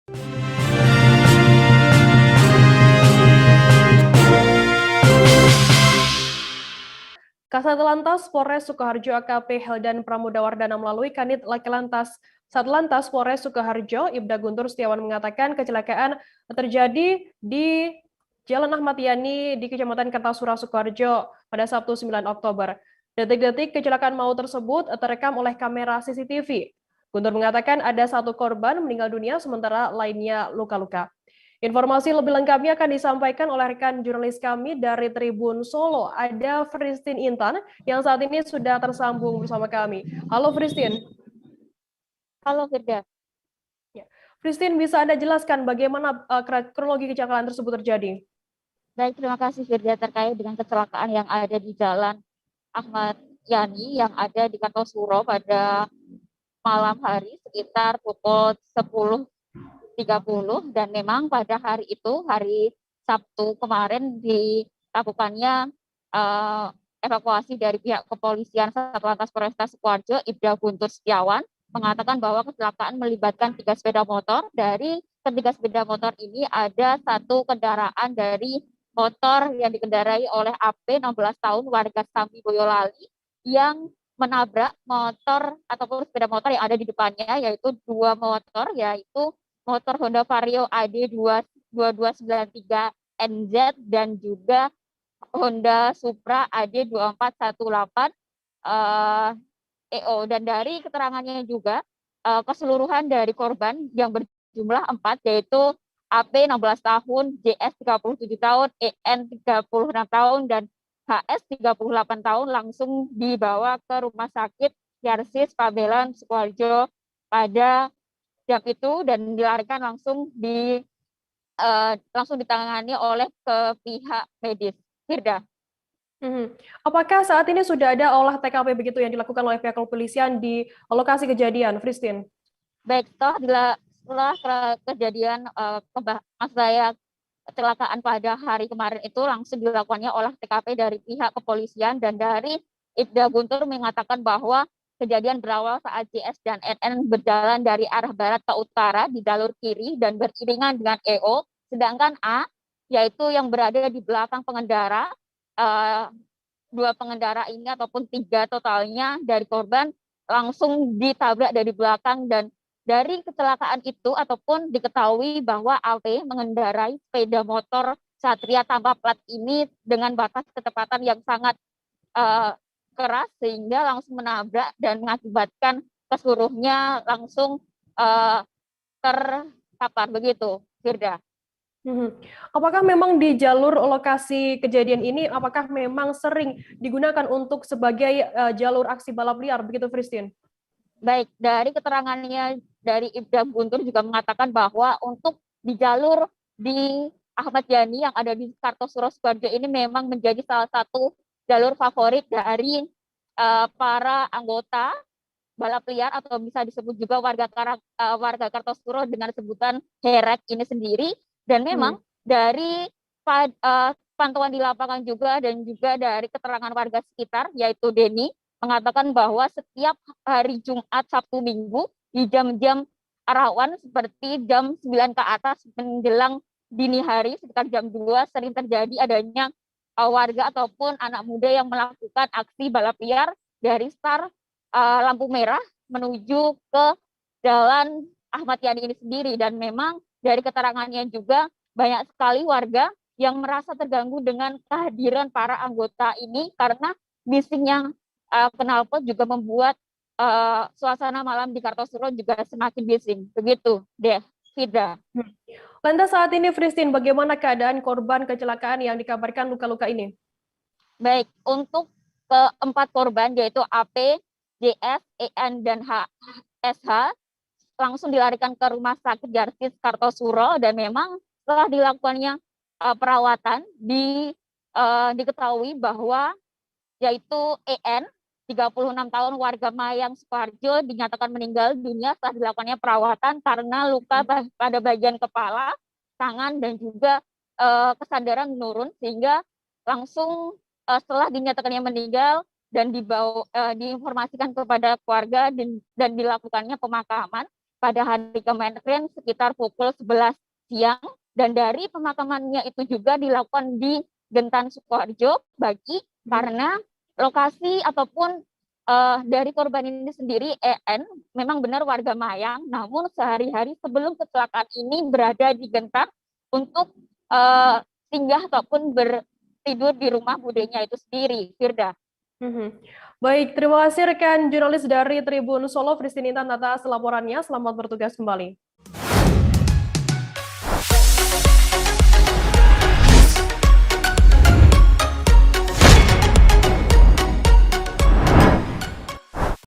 Kasat Lantas Polres Sukoharjo AKP Heldan Pramodawardana melalui Kanit Satlantas Polres Sukoharjo, Ibda Guntur Setiawan mengatakan kecelakaan terjadi di Jalan Ahmad Yani di Kecamatan Kertasura, Sukoharjo pada Sabtu 9 Oktober. Detik-detik kecelakaan maut tersebut terekam oleh kamera CCTV. Guntur mengatakan ada satu korban meninggal dunia sementara lainnya luka-luka. Informasi lebih lengkapnya akan disampaikan oleh rekan jurnalis kami dari Tribun Solo. Ada Fristin Intan yang saat ini sudah tersambung bersama kami. Halo Fristin. Halo Firda. Ya. Fristin, bisa Anda jelaskan bagaimana kronologi kecelakaan tersebut terjadi? Baik, terima kasih Firda terkait dengan kecelakaan yang ada di Jalan Ahmad Yani yang ada di Kartosuro pada malam hari sekitar pukul 10.30 dan memang pada hari itu, hari Sabtu kemarin dilakukannya evakuasi dari pihak kepolisian Satlantas Polresta Sukoharjo, Ibda Guntur Setiawan mengatakan bahwa kecelakaan melibatkan 3 sepeda motor. Dari ketiga sepeda motor ini ada satu kendaraan dari motor yang dikendarai oleh AP 16 tahun warga Sambi Boyolali yang menabrak motor ataupun sepeda motor yang ada di depannya, yaitu dua motor, yaitu motor Honda Vario AD 2293 NZ dan juga Honda Supra AD 2418 EO. Dan dari keterangannya juga keseluruhan dari korban yang berjumlah 4, yaitu AP 16 tahun, JS 37 tahun, EN 36 tahun, dan HS 38 tahun langsung dibawa ke Rumah Sakit Yarsis Pabelan Sukoharjo pada jam itu dan dilarikan langsung ditangani oleh ke pihak medis. Firda. Apakah saat ini sudah ada olah TKP begitu yang dilakukan oleh pihak kepolisian di lokasi kejadian, Fristin? Baik, setelah kejadian kecelakaan pada hari kemarin itu langsung dilakukannya olah TKP dari pihak kepolisian dan dari Ibda Guntur mengatakan bahwa kejadian berawal saat JS dan NN berjalan dari arah barat ke utara di jalur kiri dan beriringan dengan EO, sedangkan A, yaitu yang berada di belakang pengendara, dua pengendara ini ataupun 3 totalnya dari korban langsung ditabrak dari belakang. Dan dari kecelakaan itu ataupun diketahui bahwa AP mengendarai sepeda motor Satria tanpa plat ini dengan batas kecepatan yang sangat keras sehingga langsung menabrak dan mengakibatkan keseluruhnya langsung terkapar begitu, Firda. Apakah memang di jalur lokasi kejadian ini, apakah memang sering digunakan untuk sebagai jalur aksi balap liar, begitu Fristin? Baik, dari keterangannya dari Ibda Guntur juga mengatakan bahwa untuk di jalur di Ahmad Yani yang ada di Kartosuro Sukoharjo ini memang menjadi salah satu jalur favorit dari para anggota balap liar atau bisa disebut juga warga Kartosuro dengan sebutan herek ini sendiri. Dan memang dari pantauan di lapangan juga dan juga dari keterangan warga sekitar yaitu Denny mengatakan bahwa setiap hari Jumat, Sabtu, Minggu di jam-jam rawan seperti jam 9 ke atas menjelang dini hari sekitar jam 2 sering terjadi adanya warga ataupun anak muda yang melakukan aksi balap liar dari start lampu merah menuju ke Jalan Ahmad Yani ini sendiri. Dan memang dari keterangannya juga banyak sekali warga yang merasa terganggu dengan kehadiran para anggota ini karena bisingnya knalpot juga membuat suasana malam di Kartosuro juga semakin bising. Begitu deh, Fida. Lantas saat ini, Fristin, bagaimana keadaan korban kecelakaan yang dikabarkan luka-luka ini? Baik, untuk keempat korban yaitu AP, JS, EN, dan SH langsung dilarikan ke Rumah Sakit Yarsis Kartosuro dan memang setelah dilakukannya perawatan diketahui bahwa yaitu EN 36 tahun warga Mayang Sukoharjo dinyatakan meninggal dunia setelah dilakukannya perawatan karena luka pada bagian kepala, tangan dan juga kesadaran menurun sehingga langsung setelah dinyatakannya meninggal dan diinformasikan kepada keluarga dan dilakukannya pemakaman pada hari kemarin sekitar pukul 11 siang, dan dari pemakamannya itu juga dilakukan di Gentan Sukoharjo bagi karena lokasi ataupun dari korban ini sendiri, EN, memang benar warga Mayang, namun sehari-hari sebelum kecelakaan ini berada di Gentan untuk singgah ataupun bertidur di rumah budenya itu sendiri, Firda. Baik, terima kasih rekan jurnalis dari Tribun Solo, Pristinita atas laporannya. Selamat bertugas kembali.